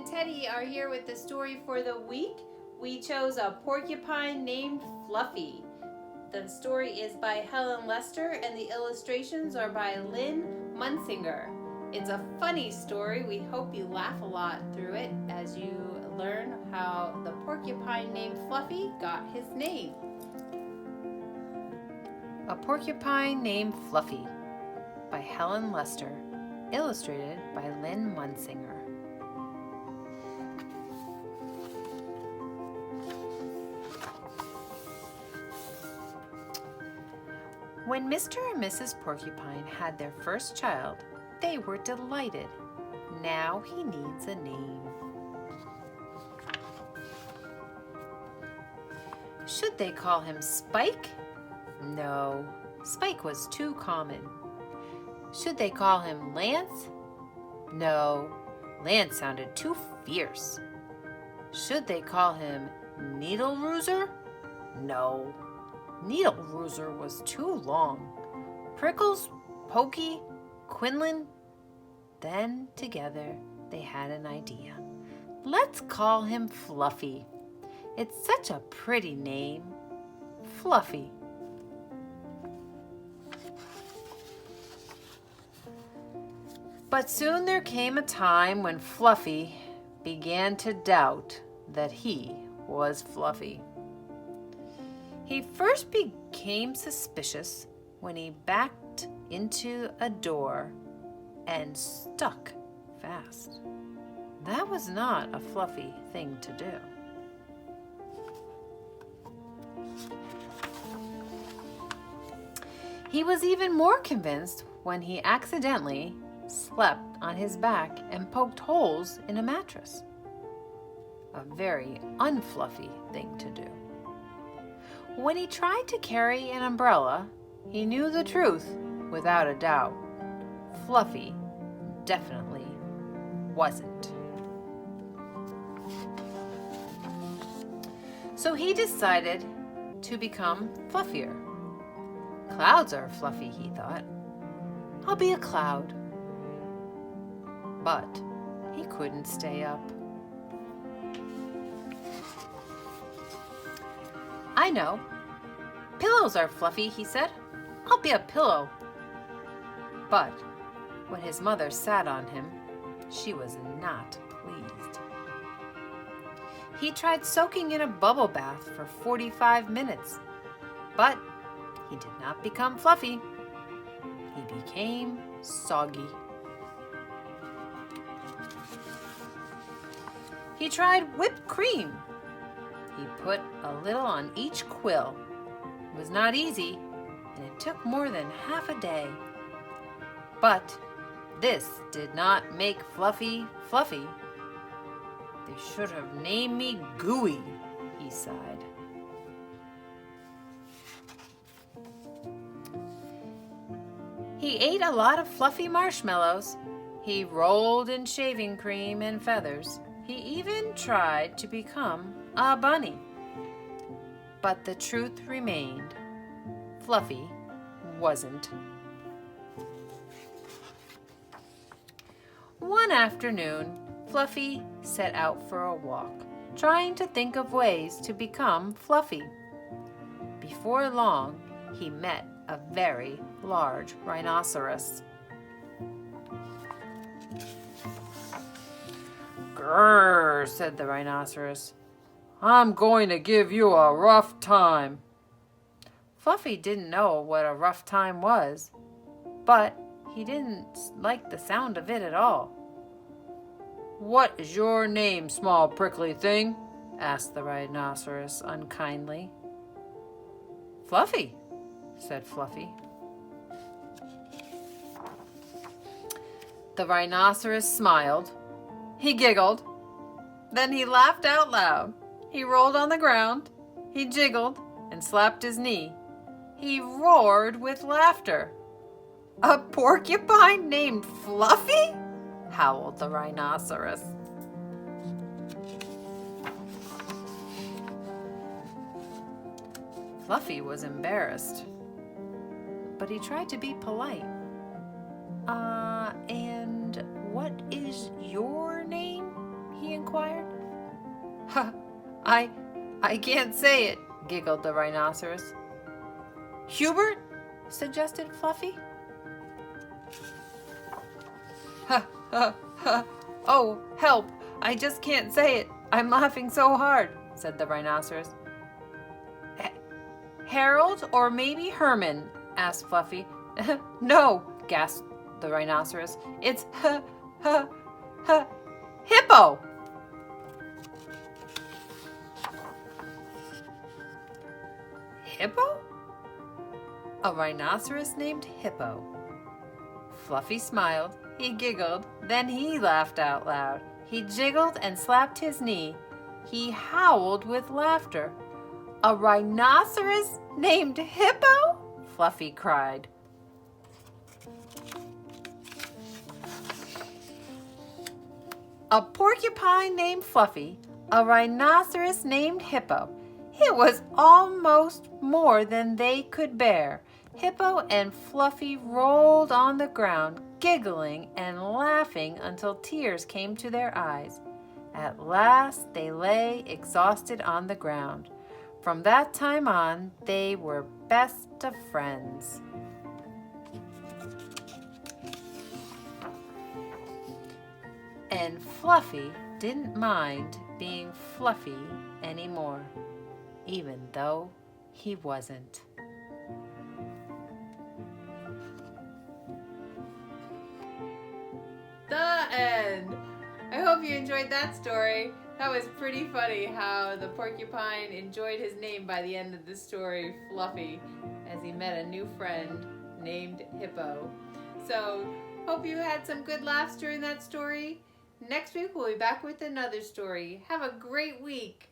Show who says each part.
Speaker 1: and Teddy are here with the story for the week. We chose a porcupine named Fluffy. The story is by Helen and the illustrations are by Lynn Munsinger. It's a funny story. We hope you laugh a lot through it as you learn how the porcupine named Fluffy got his name. A Porcupine Named Fluffy by Helen Lester, illustrated by Lynn Munsinger. When Mr. and Mrs. Porcupine had their first child, they were delighted. Now he needs a name. Should they call him Spike? No, Spike was too common. Should they call him Lance? No, Lance sounded too fierce. Should they call him Needle Rooser? No, Needle Rooser was too long. Prickles, Pokey, Quinlan. Then together they had an idea. Let's call him Fluffy. It's such a pretty name, Fluffy. But soon there came a time when Fluffy began to doubt that he was Fluffy. He first became suspicious when he backed into a door and stuck fast. That was not a Fluffy thing to do. He was even more convinced when he accidentally slept on his back and poked holes in a mattress. A very unfluffy thing to do. When he tried to carry an umbrella, he knew the truth without a doubt. Fluffy definitely wasn't. So he decided to become fluffier. Clouds are fluffy, he thought. I'll be a cloud. But he couldn't stay up. I know. Pillows are fluffy, he said. I'll be a pillow. But when his mother sat on him, she was not pleased. He tried soaking in a bubble bath for 45 minutes, but he did not become fluffy. He became soggy. He tried whipped cream. He put a little on each quill. It was not easy, and it took more than half a day. But this did not make Fluffy fluffy. They should have named me Gooey, he sighed. He ate a lot of fluffy marshmallows. He rolled in shaving cream and feathers. He even tried to become a bunny. But the truth remained. Fluffy wasn't. One afternoon, Fluffy set out for a walk, trying to think of ways to become fluffy. Before long, he met a very large rhinoceros. "Grrr," said the rhinoceros. "I'm going to give you a rough time." Fluffy didn't know what a rough time was, but he didn't like the sound of it at all. "What is your name, small prickly thing?" asked the rhinoceros unkindly. "Fluffy," said Fluffy. The rhinoceros smiled. He giggled. Then he laughed out loud. He rolled on the ground. He jiggled and slapped his knee. He roared with laughter. "A porcupine named Fluffy?" howled the rhinoceros. Fluffy was embarrassed, but he tried to be polite. And what is your name?" he inquired. "Ha, I can't say it," giggled the rhinoceros. "Hubert?" suggested Fluffy. "Ha, ha, ha. Oh, help, I just can't say it. I'm laughing so hard," said the rhinoceros. "Harold or maybe Herman?" asked Fluffy. "No," gasped the rhinoceros. "It's Hippo!" Hippo? A rhinoceros named Hippo. Fluffy smiled, he giggled, then he laughed out loud. He jiggled and slapped his knee. He howled with laughter. "A rhinoceros named Hippo?" Fluffy cried. A porcupine named Fluffy, a rhinoceros named Hippo. It was almost more than they could bear. Hippo and Fluffy rolled on the ground, giggling and laughing until tears came to their eyes. At last they lay exhausted on the ground. From that time on, they were best of friends. And Fluffy didn't mind being Fluffy anymore, even though he wasn't. The end. I hope you enjoyed that story. That was pretty funny how the porcupine enjoyed his name by the end of the story, Fluffy, as he met a new friend named Hippo. So, hope you had some good laughs during that story. Next week we'll be back with another story. Have a great week.